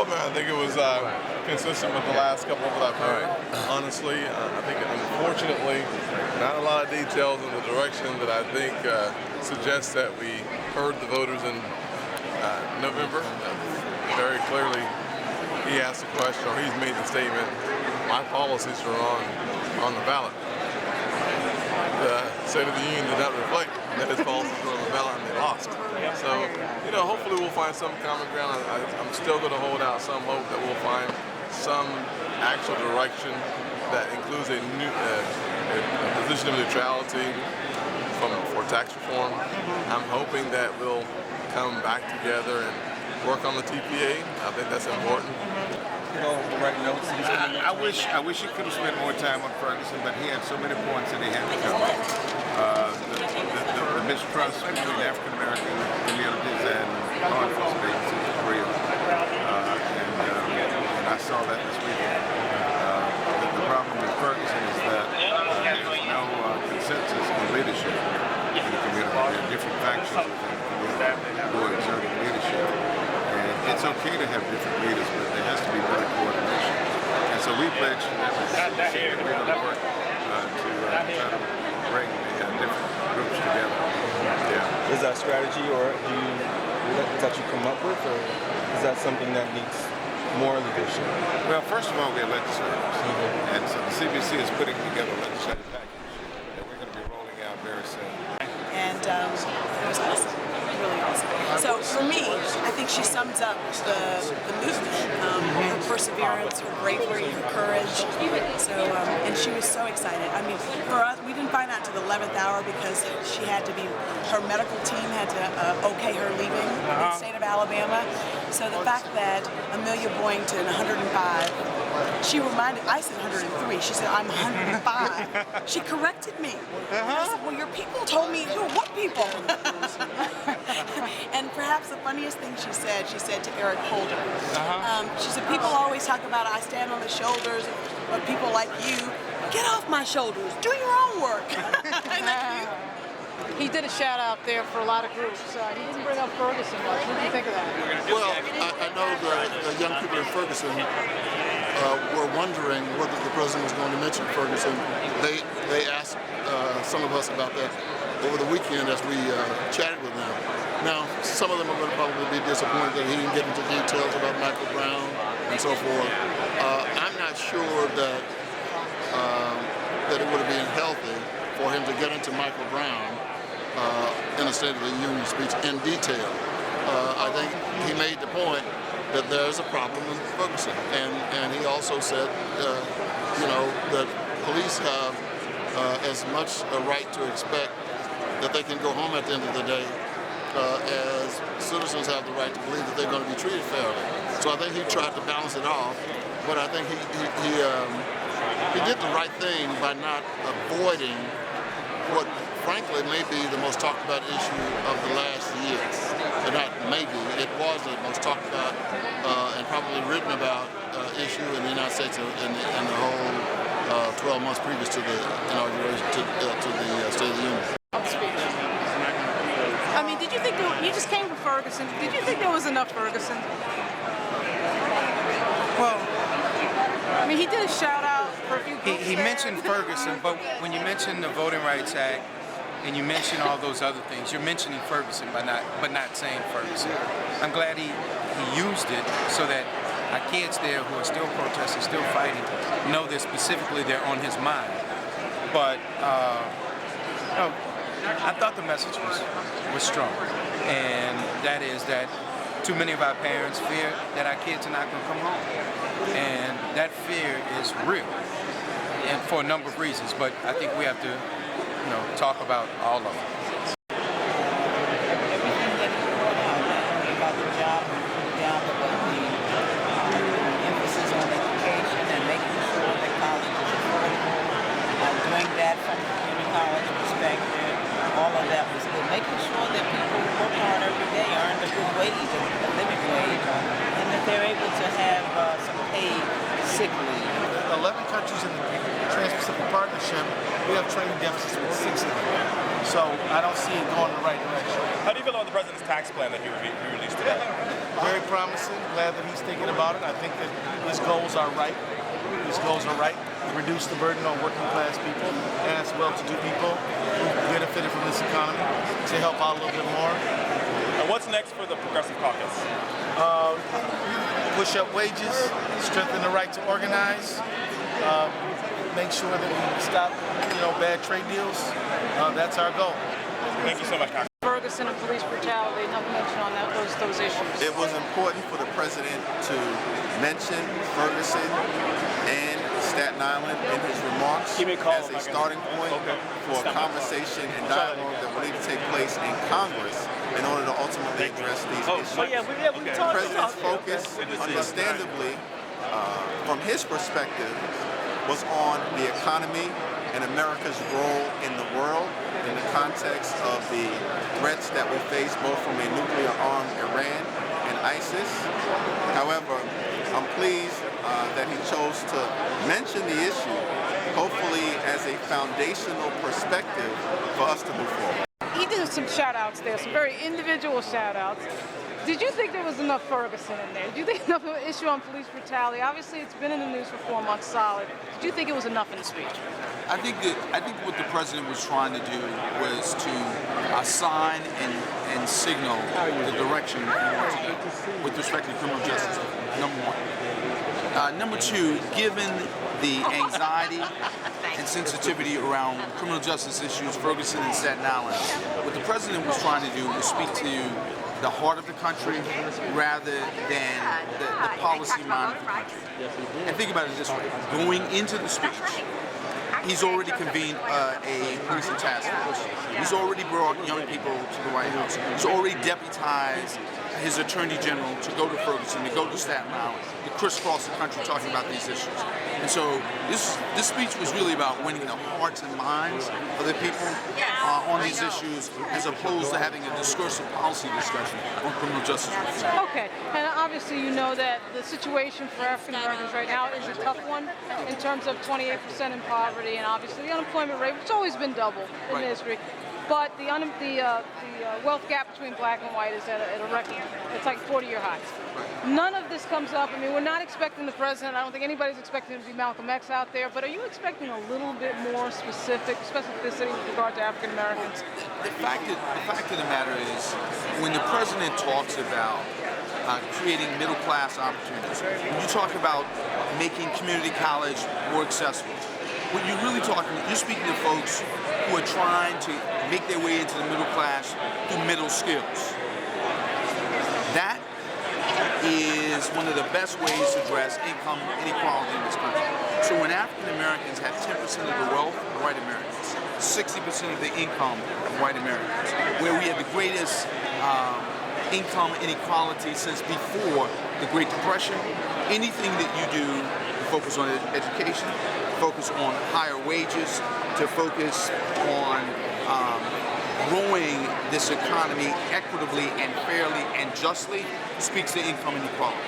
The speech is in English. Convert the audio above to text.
man, I think it was consistent with the last couple of that I've heard. Honestly, I think unfortunately, not a lot of details in the direction that I think suggests that we heard the voters in November. Very clearly, he asked the question, or he's made the statement, my policies are on the ballot. The State of the Union did not reflect that his policies were on the ballot and they lost. So, you know, hopefully we'll find some common ground. I'm still going to hold out some hope that we'll find some actual direction that includes a position of neutrality for tax reform. I'm hoping that we'll come back together and work on the TPA. I think that's important. You know, write notes. I wish he could have spent more time on Ferguson, but he had so many points that he had to cover. The mistrust between African American communities and law enforcement agencies is real, and I saw that this weekend. The problem with Ferguson is that there's no consensus on leadership in the community. There are different factions within the community who are exerting leadership. It's okay to have different leaders, but there has to be better coordination. And so we pledged that we're going to work to try to bring the different groups together. Yeah. Is that strategy, or that you come up with, or is that something that needs more leadership? Well, first of all, we're legislators, and so the CBC is putting together a legislative package that we're going to be rolling out very soon. And it was awesome. Really awesome. So for me, I think she sums up the movement, her perseverance, her bravery, her courage. So and she was so excited. I mean, for us, we didn't find out until the 11th hour because she had to be, her medical team had to okay her leaving the state of Alabama. So the fact that Amelia Boynton, 105, she reminded, I said 103, she said I'm 105. She corrected me. And I said, well, your people told me, what people? And perhaps the funniest thing she said to Eric Holder, she said, people always talk about I stand on the shoulders of people like you. Get off my shoulders. Do your own work. Isn't that cute? He did a shout out there for a lot of groups. He didn't bring up Ferguson much. What do you think of that? Well, I know the young people in Ferguson were wondering whether the president was going to mention Ferguson. They asked some of us about that over the weekend as we chatted with them. Now, some of them are going to probably be disappointed that he didn't get into details about Michael Brown and so forth. I'm not sure that it would have been healthy for him to get into Michael Brown in a State of the Union speech in detail. I think he made the point that there's a problem in Ferguson, and he also said, you know, that police have as much a right to expect that they can go home at the end of the day as citizens have the right to believe that they're going to be treated fairly. So I think he tried to balance it off, but I think he did the right thing by not avoiding what frankly may be the most talked about issue of the last year. And not maybe, it was the most talked about and probably written about issue in the United States in the whole 12 months previous to the inauguration to the State of the Union. I mean, did you think you just came from Ferguson? Did you think there was enough Ferguson? Well, I mean, he did a shout out for a few groups. he mentioned Ferguson, but when you mention the Voting Rights Act and you mention all those other things, you're mentioning Ferguson but not saying Ferguson. I'm glad he used it so that our kids there who are still protesting, still fighting, know that specifically they're on his mind. But no, I thought the message was strong, and that is that too many of our parents fear that our kids are not going to come home, and that fear is real, and for a number of reasons. But I think we have to, you know, talk about all of them. About the job of the emphasis on education and making sure that college is affordable, doing that from the community college perspective, all of that was good. Making sure that people who work hard every day earn a good wage, a living wage, and that they're able to have some paid sick leave. 11 countries in the Trans-Pacific Partnership We have training deficits with 6 of them. So I don't see it going in the right direction. How do you feel about the president's tax plan that he released today? Very promising. Glad that he's thinking about it. I think that his goals are right. His goals are right. Reduce the burden on working class people and as well-to-do people who benefited from this economy to help out a little bit more. And what's next for the Progressive Caucus? Push up wages, strengthen the right to organize, make sure that we stop, bad trade deals. That's our goal. Thank you so much, Congressman. Ferguson and police brutality, nothing mentioned on those issues. It was important for the president to mention Ferguson and Staten Island in his remarks as a starting point for a conversation and dialogue that will need to take place in Congress in order to ultimately address these issues. The president's focus, understandably, from his perspective, was on the economy and America's role in the world in the context of the threats that we face both from a nuclear-armed Iran and ISIS. However, I'm pleased that he chose to mention the issue, hopefully as a foundational perspective for us to move forward. He did some shout-outs there, some very individual shout-outs. Did you think there was enough Ferguson in there? Did you think enough of an issue on police brutality? Obviously, it's been in the news for 4 months solid. Did you think it was enough in the speech? I think what the president was trying to do was to assign and signal the direction with respect to criminal justice, number one. Number two, given the anxiety and sensitivity around criminal justice issues, Ferguson and Staten Island, what the president was trying to do was speak to the heart of the country rather than the policy mind of the country. And think about it this way, going into the speech, he's already convened a policing task force. He's already brought young people to the White House. He's already deputized his attorney general to go to Ferguson, to go to Staten Island, to crisscross the country talking about these issues. And so this speech was really about winning the hearts and minds of the people on these issues, as opposed to having a discursive policy discussion on criminal justice reform. Okay, and obviously you know that the situation for African Americans right now is a tough one in terms of 28% in poverty, and obviously the unemployment rate, which has always been double in history. But the wealth gap between black and white is at a record. It's like 40-year highs. None of this comes up. I mean, we're not expecting the president. I don't think anybody's expecting him to be Malcolm X out there. But are you expecting a little bit more specificity with regard to African Americans? The fact of the matter is, when the president talks about creating middle-class opportunities, when you talk about making community college more accessible, what you're really you're speaking to folks who are trying to make their way into the middle class through middle skills. That is one of the best ways to address income inequality in this country. So when African Americans have 10% of the wealth of white Americans, 60% of the income of white Americans, where we have the greatest income inequality since before the Great Depression, anything that you do to focus on education, focus on higher wages, to focus on growing this economy equitably and fairly and justly speaks to income inequality.